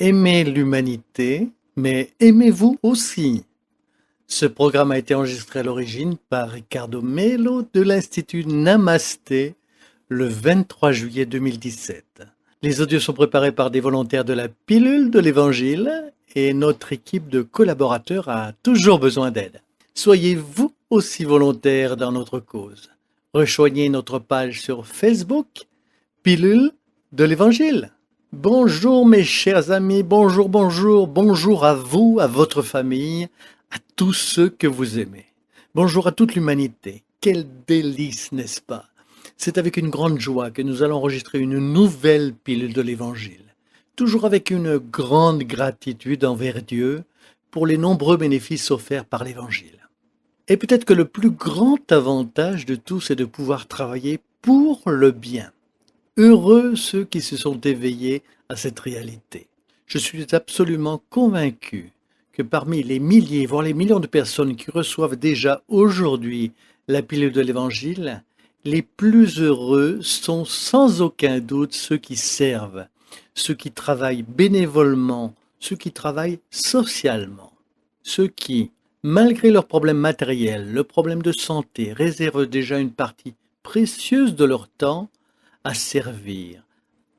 Aimez l'humanité, mais aimez-vous aussi. Ce programme a été enregistré à l'origine par Ricardo Melo de l'Institut Namasté le 23 juillet 2017. Les audios sont préparés par des volontaires de la pilule de l'Évangile et notre équipe de collaborateurs a toujours besoin d'aide. Soyez-vous aussi volontaires dans notre cause. Rejoignez notre page sur Facebook, Pilule de l'Évangile. Bonjour mes chers amis, bonjour à vous, à votre famille, à tous ceux que vous aimez. Bonjour à toute l'humanité. Quel délice, n'est-ce pas? C'est avec une grande joie que nous allons enregistrer une nouvelle pilule de l'Évangile, toujours avec une grande gratitude envers Dieu pour les nombreux bénéfices offerts par l'Évangile. Et peut-être que le plus grand avantage de tous est de pouvoir travailler pour le bien. Heureux ceux qui se sont éveillés à cette réalité. Je suis absolument convaincu que parmi les milliers, voire les millions de personnes qui reçoivent déjà aujourd'hui la pilule de l'Évangile, les plus heureux sont sans aucun doute ceux qui servent, ceux qui travaillent bénévolement, ceux qui travaillent socialement, ceux qui, malgré leurs problèmes matériels, le problème de santé, réservent déjà une partie précieuse de leur temps à servir,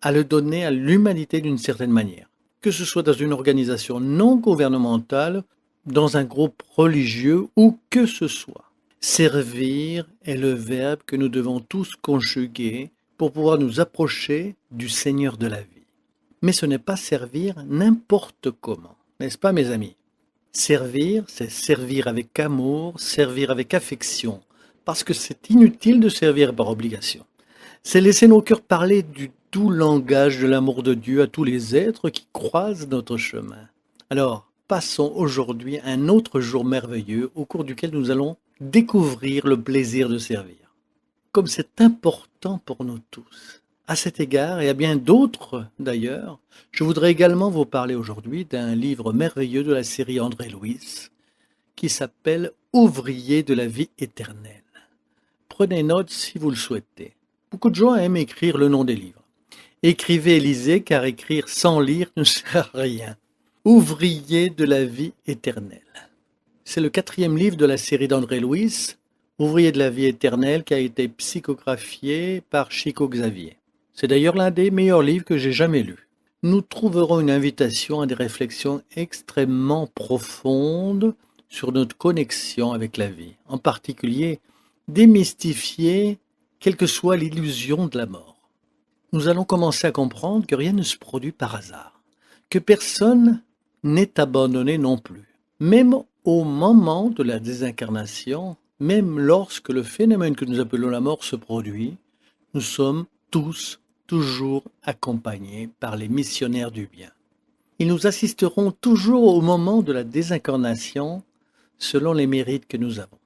à le donner à l'humanité d'une certaine manière, que ce soit dans une organisation non gouvernementale, dans un groupe religieux ou que ce soit. Servir est le verbe que nous devons tous conjuguer pour pouvoir nous approcher du Seigneur de la vie. Mais ce n'est pas servir n'importe comment, n'est-ce pas mes amis? Servir, c'est servir avec amour, servir avec affection, parce que c'est inutile de servir par obligation. C'est laisser nos cœurs parler du doux langage de l'amour de Dieu à tous les êtres qui croisent notre chemin. Alors, passons aujourd'hui un autre jour merveilleux au cours duquel nous allons découvrir le plaisir de servir. Comme c'est important pour nous tous. À cet égard, et à bien d'autres d'ailleurs, je voudrais également vous parler aujourd'hui d'un livre merveilleux de la série André Louis, qui s'appelle « Ouvrier de la vie éternelle ». Prenez note si vous le souhaitez. Beaucoup de gens aiment écrire le nom des livres. Écrivez et lisez, car écrire sans lire ne sert à rien. Ouvrier de la vie éternelle. C'est le 4e livre de la série d'André Louis, Ouvrier de la vie éternelle, qui a été psychographié par Chico Xavier. C'est d'ailleurs l'un des meilleurs livres que j'ai jamais lus. Nous trouverons une invitation à des réflexions extrêmement profondes sur notre connexion avec la vie, en particulier démystifier quelle que soit l'illusion de la mort. Nous allons commencer à comprendre que rien ne se produit par hasard, que personne n'est abandonné non plus. Même au moment de la désincarnation, même lorsque le phénomène que nous appelons la mort se produit, nous sommes tous toujours accompagnés par les missionnaires du bien. Ils nous assisteront toujours au moment de la désincarnation selon les mérites que nous avons.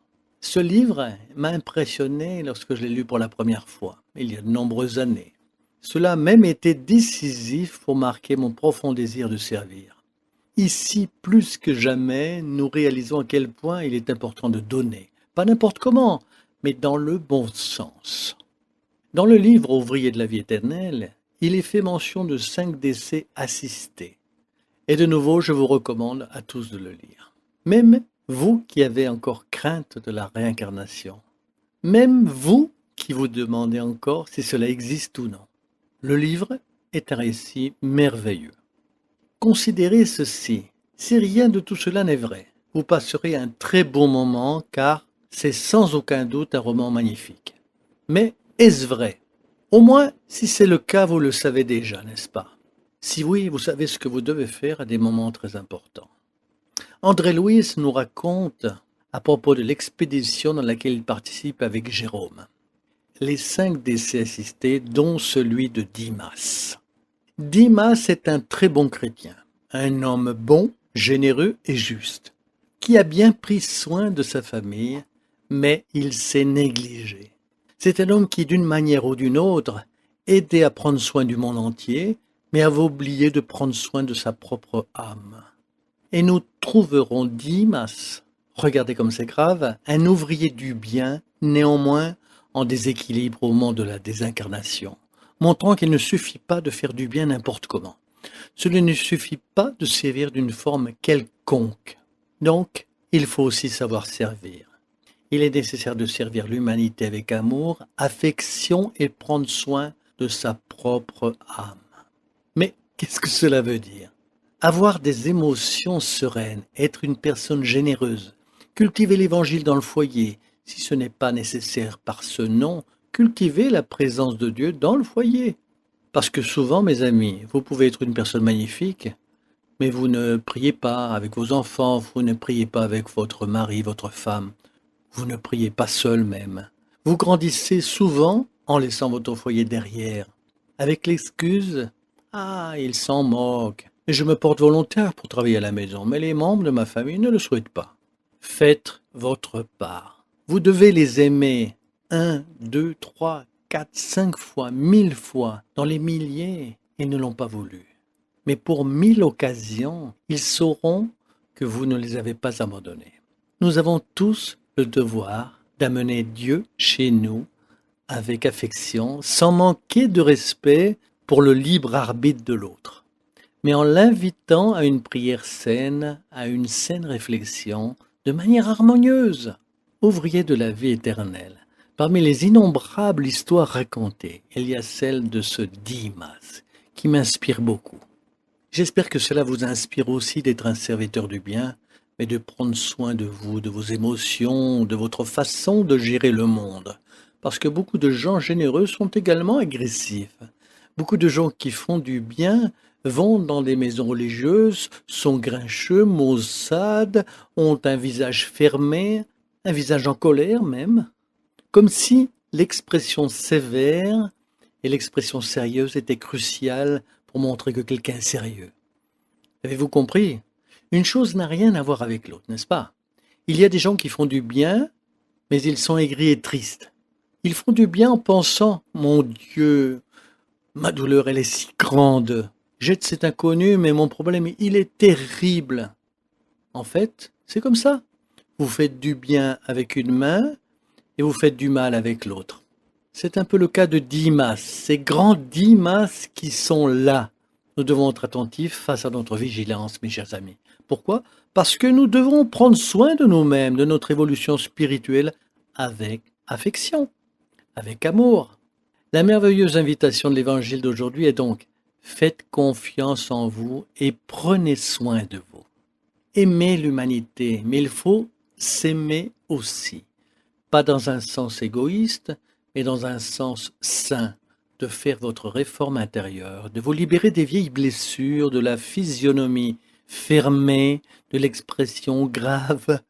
Ce livre m'a impressionné lorsque je l'ai lu pour la première fois, il y a de nombreuses années. Cela a même été décisif pour marquer mon profond désir de servir. Ici, plus que jamais, nous réalisons à quel point il est important de donner, pas n'importe comment, mais dans le bon sens. Dans le livre Ouvrier de la vie éternelle, il est fait mention de 5 décès assistés. Et de nouveau, je vous recommande à tous de le lire. Même vous qui avez encore crainte de la réincarnation, même vous qui vous demandez encore si cela existe ou non. Le livre est un récit merveilleux. Considérez ceci, si rien de tout cela n'est vrai, vous passerez un très bon moment car c'est sans aucun doute un roman magnifique. Mais est-ce vrai? Au moins, si c'est le cas, vous le savez déjà, n'est-ce pas? Si oui, vous savez ce que vous devez faire à des moments très importants. André Louis nous raconte à propos de l'expédition dans laquelle il participe avec Jérôme. Les 5 décès assistés, dont celui de Dimas. Dimas est un très bon chrétien, un homme bon, généreux et juste, qui a bien pris soin de sa famille, mais il s'est négligé. C'est un homme qui, d'une manière ou d'une autre, aidait à prendre soin du monde entier, mais avait oublié de prendre soin de sa propre âme. Et nous trouverons Dimas, regardez comme c'est grave, un ouvrier du bien, néanmoins en déséquilibre au moment de la désincarnation, montrant qu'il ne suffit pas de faire du bien n'importe comment. Cela ne suffit pas de servir d'une forme quelconque. Donc, il faut aussi savoir servir. Il est nécessaire de servir l'humanité avec amour, affection et prendre soin de sa propre âme. Mais qu'est-ce que cela veut dire? Avoir des émotions sereines, être une personne généreuse, cultiver l'évangile dans le foyer, si ce n'est pas nécessaire par ce nom, cultiver la présence de Dieu dans le foyer. Parce que souvent, mes amis, vous pouvez être une personne magnifique, mais vous ne priez pas avec vos enfants, vous ne priez pas avec votre mari, votre femme, vous ne priez pas seul même. Vous grandissez souvent en laissant votre foyer derrière, avec l'excuse « Ah, il s'en moque, et je me porte volontaire pour travailler à la maison, mais les membres de ma famille ne le souhaitent pas. » Faites votre part. Vous devez les aimer 1, 2, 3, 4, 5 fois, 1000 fois, dans les milliers, ils ne l'ont pas voulu. Mais pour 1000 occasions, ils sauront que vous ne les avez pas abandonnés. Nous avons tous le devoir d'amener Dieu chez nous avec affection, sans manquer de respect pour le libre arbitre de l'autre, mais en l'invitant à une prière saine, à une saine réflexion, de manière harmonieuse. Ouvrier de la vie éternelle, parmi les innombrables histoires racontées, il y a celle de ce Dimas, qui m'inspire beaucoup. J'espère que cela vous inspire aussi d'être un serviteur du bien, mais de prendre soin de vous, de vos émotions, de votre façon de gérer le monde. Parce que beaucoup de gens généreux sont également agressifs. Beaucoup de gens qui font du bien vont dans des maisons religieuses, sont grincheux, maussades, ont un visage fermé, un visage en colère même, comme si l'expression sévère et l'expression sérieuse étaient cruciales pour montrer que quelqu'un est sérieux. Avez-vous compris? Une chose n'a rien à voir avec l'autre, n'est-ce pas? Il y a des gens qui font du bien, mais ils sont aigris et tristes. Ils font du bien en pensant « Mon Dieu, ma douleur, elle est si grande. J'aide cet inconnu, mais mon problème, il est terrible. » En fait, c'est comme ça. Vous faites du bien avec une main et vous faites du mal avec l'autre. C'est un peu le cas de Dimas, ces grands Dimas qui sont là. Nous devons être attentifs face à notre vigilance, mes chers amis. Pourquoi? Parce que nous devons prendre soin de nous-mêmes, de notre évolution spirituelle avec affection, avec amour. La merveilleuse invitation de l'Évangile d'aujourd'hui est donc « Faites confiance en vous et prenez soin de vous ». Aimez l'humanité, mais il faut s'aimer aussi. Pas dans un sens égoïste, mais dans un sens sain, de faire votre réforme intérieure, de vous libérer des vieilles blessures, de la physionomie fermée, de l'expression grave,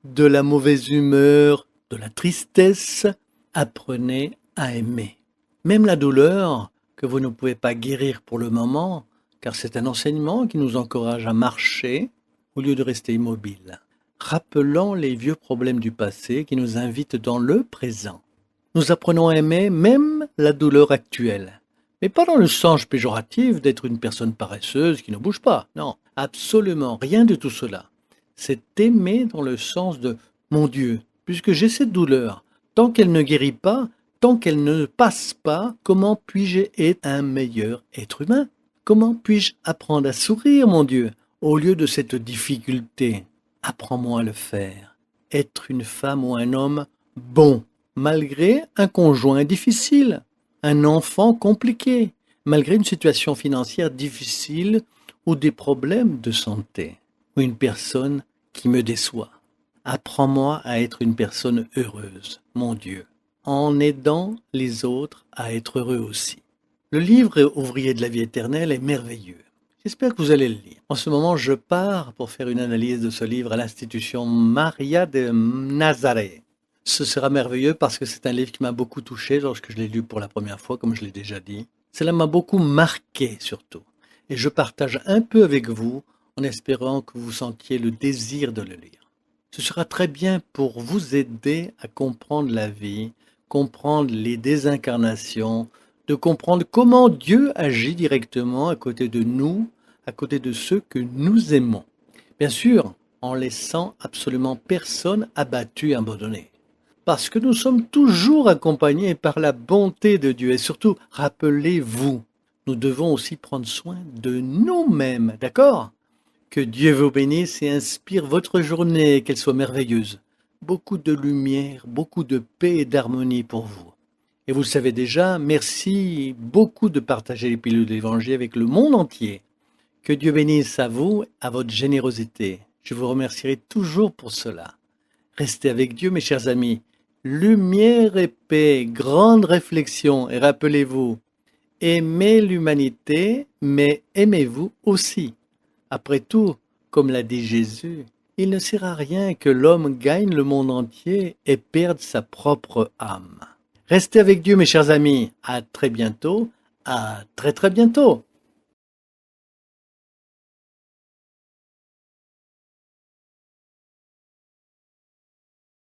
de la mauvaise humeur, de la tristesse. Apprenez à aimer. Même la douleur, que vous ne pouvez pas guérir pour le moment, car c'est un enseignement qui nous encourage à marcher au lieu de rester immobile. Rappelant les vieux problèmes du passé qui nous invitent dans le présent. Nous apprenons à aimer même la douleur actuelle. Mais pas dans le sens péjoratif d'être une personne paresseuse qui ne bouge pas. Non, absolument rien de tout cela. C'est aimer dans le sens de « Mon Dieu, puisque j'ai cette douleur, tant qu'elle ne guérit pas, tant qu'elle ne passe pas, comment puis-je être un meilleur être humain? Comment puis-je apprendre à sourire, mon Dieu, au lieu de cette difficulté? Apprends-moi à le faire. Être une femme ou un homme bon, malgré un conjoint difficile, un enfant compliqué, malgré une situation financière difficile ou des problèmes de santé, ou une personne qui me déçoit. Apprends-moi à être une personne heureuse, mon Dieu, en aidant les autres à être heureux aussi. Le livre Ouvrier de la vie éternelle est merveilleux. J'espère que vous allez le lire. En ce moment, je pars pour faire une analyse de ce livre à l'institution Maria de Nazareth. Ce sera merveilleux parce que c'est un livre qui m'a beaucoup touché lorsque je l'ai lu pour la première fois, comme je l'ai déjà dit. Cela m'a beaucoup marqué surtout. Et je partage un peu avec vous en espérant que vous sentiez le désir de le lire. Ce sera très bien pour vous aider à comprendre la vie, comprendre les désincarnations, de comprendre comment Dieu agit directement à côté de nous, à côté de ceux que nous aimons. Bien sûr, en laissant absolument personne abattu, abandonné. Parce que nous sommes toujours accompagnés par la bonté de Dieu. Et surtout, rappelez-vous, nous devons aussi prendre soin de nous-mêmes, d'accord? Que Dieu vous bénisse et inspire votre journée, qu'elle soit merveilleuse. Beaucoup de lumière, beaucoup de paix et d'harmonie pour vous. Et vous le savez déjà, merci beaucoup de partager les pilules de l'Évangile avec le monde entier. Que Dieu bénisse à vous, à votre générosité. Je vous remercierai toujours pour cela. Restez avec Dieu, mes chers amis. Lumière et paix, grande réflexion, et rappelez-vous, aimez l'humanité, mais aimez-vous aussi. Après tout, comme l'a dit Jésus, il ne sert à rien que l'homme gagne le monde entier et perde sa propre âme. Restez avec Dieu, mes chers amis. À très bientôt. À très très bientôt.